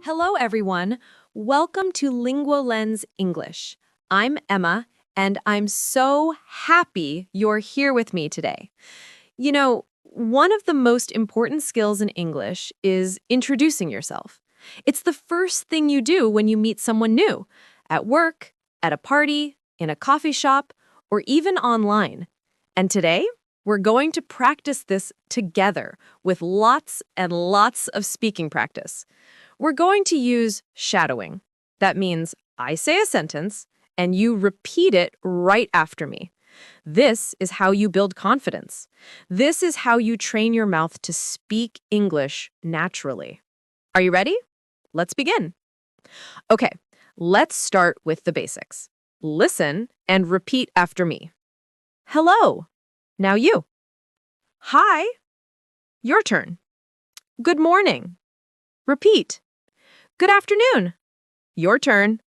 Hello, everyone. Welcome to LinguaLens English. I'm Emma, and I'm so happy you're here with me today. One of the most important skills in English is introducing yourself. It's the first thing you do when you meet someone new, at work, at a party, in a coffee shop, or even online. And today, we're going to practice this together with lots and lots of speaking practice. We're going to use shadowing. That means I say a sentence and you repeat it right after me. This is how you build confidence. This is how you train your mouth to speak English naturally. Are you ready? Let's begin. Okay, let's start with the basics. Listen and repeat after me. Hello. Now you. Hi. Your turn. Good morning. Repeat. Good afternoon. Your turn.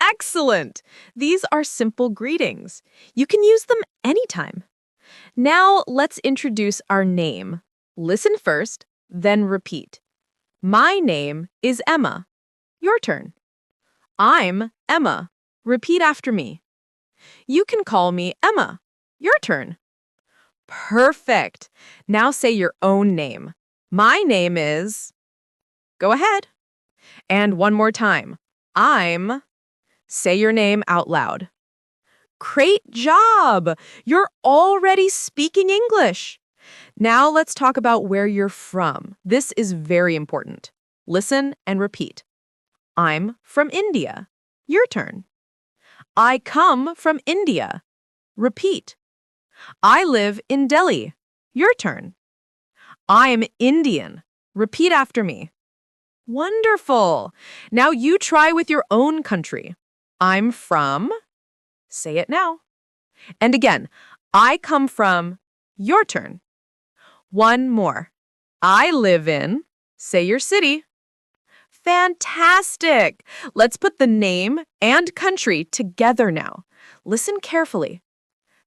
Excellent! These are simple greetings. You can use them anytime. Now let's introduce our name. Listen first, then repeat. My name is Emma. Your turn. I'm Emma. Repeat after me. You can call me Emma. Your turn. Perfect. Now say your own name. My name is... Go ahead. And one more time. I'm... Say your name out loud. Great job! You're already speaking English. Now let's talk about where you're from. This is very important. Listen and repeat. I'm from India. Your turn. I come from India. Repeat. I live in Delhi. Your turn. I'm Indian. Repeat after me. Wonderful. Now you try with your own country. I'm from... Say it now. And again, I come from... Your turn. One more. I live in... Say your city. Fantastic! Let's put the name and country together now. Listen carefully.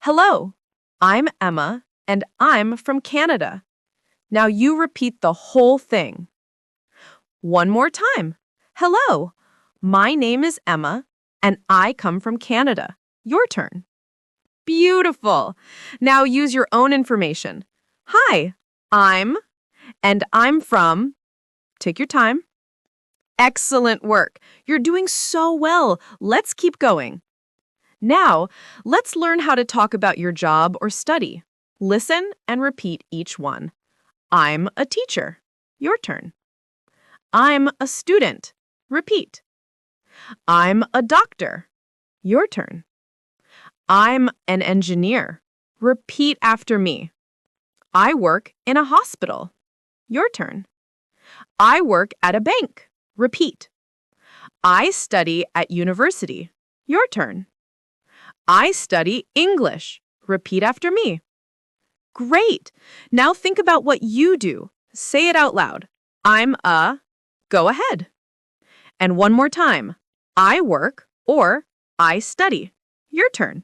Hello, I'm Emma, and I'm from Canada. Now you repeat the whole thing. One more time. Hello, my name is Emma, and I come from Canada. Your turn. Beautiful. Now use your own information. Hi, and I'm from... Take your time. Excellent work. You're doing so well. Let's keep going. Now, let's learn how to talk about your job or study. Listen and repeat each one. I'm a teacher. Your turn. I'm a student. Repeat. I'm a doctor. Your turn. I'm an engineer. Repeat after me. I work in a hospital. Your turn. I work at a bank. Repeat. I study at university. Your turn. I study English. Repeat after me. Great. Now think about what you do. Say it out loud. I'm a... Go ahead. And one more time. I work or I study. Your turn.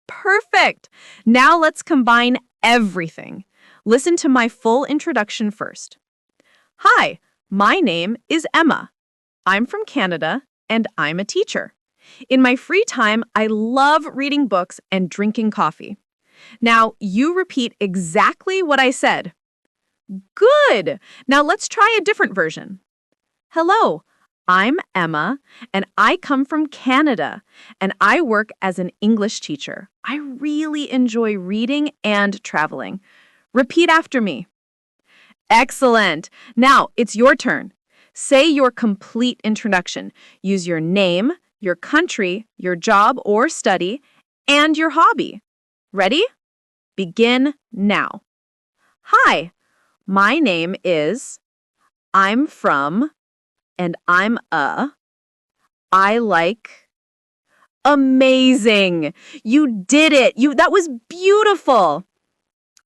Perfect. Now let's combine everything. Listen to my full introduction first. Hi, my name is Emma. I'm from Canada and I'm a teacher. In my free time, I love reading books and drinking coffee. Now you repeat exactly what I said. Good. Now let's try a different version. Hello, I'm Emma, and I come from Canada, and I work as an English teacher. I really enjoy reading and traveling. Repeat after me. Excellent. Now it's your turn. Say your complete introduction. Use your name, your country, your job or study, and your hobby. Ready? Begin now. Hi, my name is... I'm from... And I'm a... I like... Amazing! You did it! That was beautiful!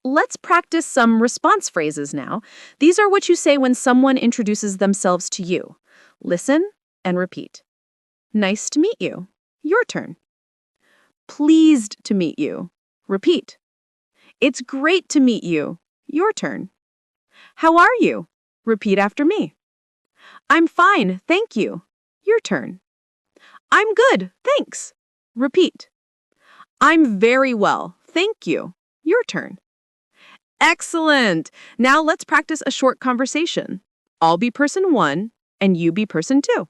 Let's practice some response phrases now. These are what you say when someone introduces themselves to you. Listen and repeat. Nice to meet you. Your turn. Pleased to meet you. Repeat. It's great to meet you. Your turn. How are you? Repeat after me. I'm fine, thank you. Your turn. I'm good, thanks. Repeat. I'm very well, thank you. Your turn. Excellent. Now let's practice a short conversation. I'll be person 1 and you be person 2.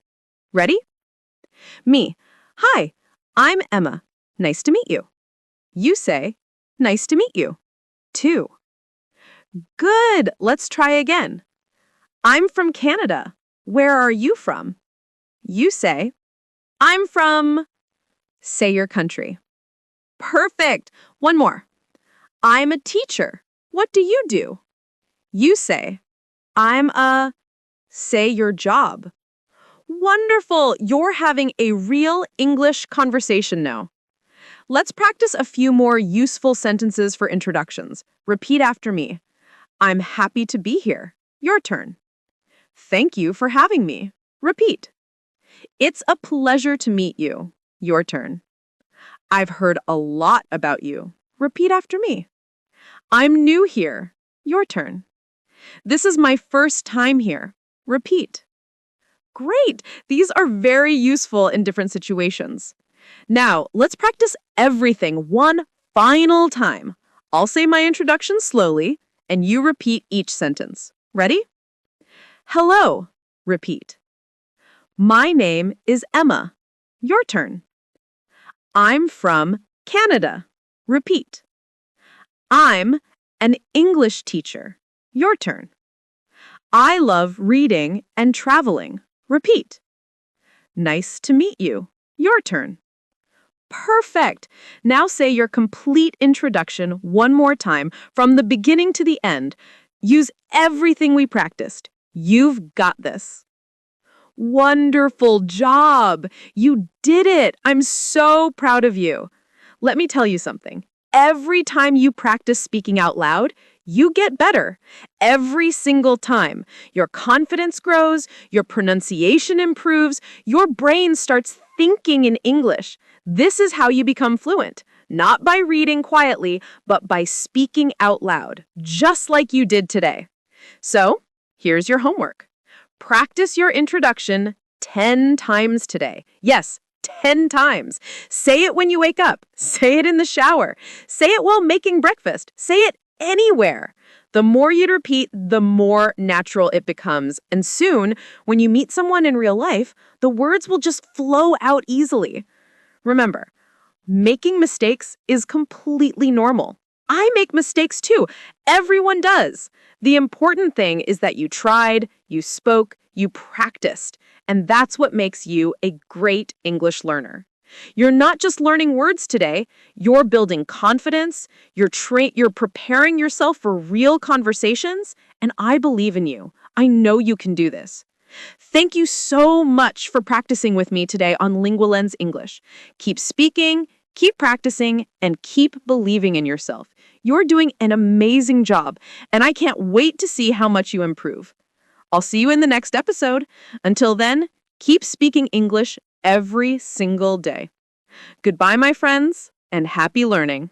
Ready? Me. Hi, I'm Emma. Nice to meet you. You say, nice to meet you. 2. Good. Let's try again. I'm from Canada. Where are you from? You say, I'm from... Say your country. Perfect. One more. I'm a teacher. What do you do? You say, I'm a... Say your job. Wonderful. You're having a real English conversation now. Let's practice a few more useful sentences for introductions. Repeat after me. I'm happy to be here. Your turn. Thank you for having me. Repeat. It's a pleasure to meet you. Your turn. I've heard a lot about you. Repeat after me. I'm new here. Your turn. This is my first time here. Repeat. Great! These are very useful in different situations. Now, let's practice everything one final time. I'll say my introduction slowly, and you repeat each sentence. Ready? Hello. Repeat. My name is Emma. Your turn. I'm from Canada. Repeat. I'm an English teacher. Your turn. I love reading and traveling. Repeat. Nice to meet you. Your turn. Perfect. Now say your complete introduction one more time from the beginning to the end. Use everything we practiced. You've got this. Wonderful job. You did it. I'm so proud of you. Let me tell you something. Every time you practice speaking out loud, you get better. Every single time. Your confidence grows, your pronunciation improves, your brain starts thinking in English. This is how you become fluent. Not by reading quietly, but by speaking out loud, just like you did today. So, here's your homework. Practice your introduction 10 times today. Yes, 10 times. Say it when you wake up. Say it in the shower. Say it while making breakfast. Say it anywhere. The more you repeat, the more natural it becomes. And soon, when you meet someone in real life, the words will just flow out easily. Remember, making mistakes is completely normal. I make mistakes too. Everyone does. The important thing is that you tried, you spoke, you practiced, and that's what makes you a great English learner. You're not just learning words today, you're building confidence, you're preparing yourself for real conversations, and I believe in you. I know you can do this. Thank you so much for practicing with me today on LinguaLens English. Keep speaking, keep practicing, and keep believing in yourself. You're doing an amazing job, and I can't wait to see how much you improve. I'll see you in the next episode. Until then, keep speaking English every single day. Goodbye, my friends, and happy learning.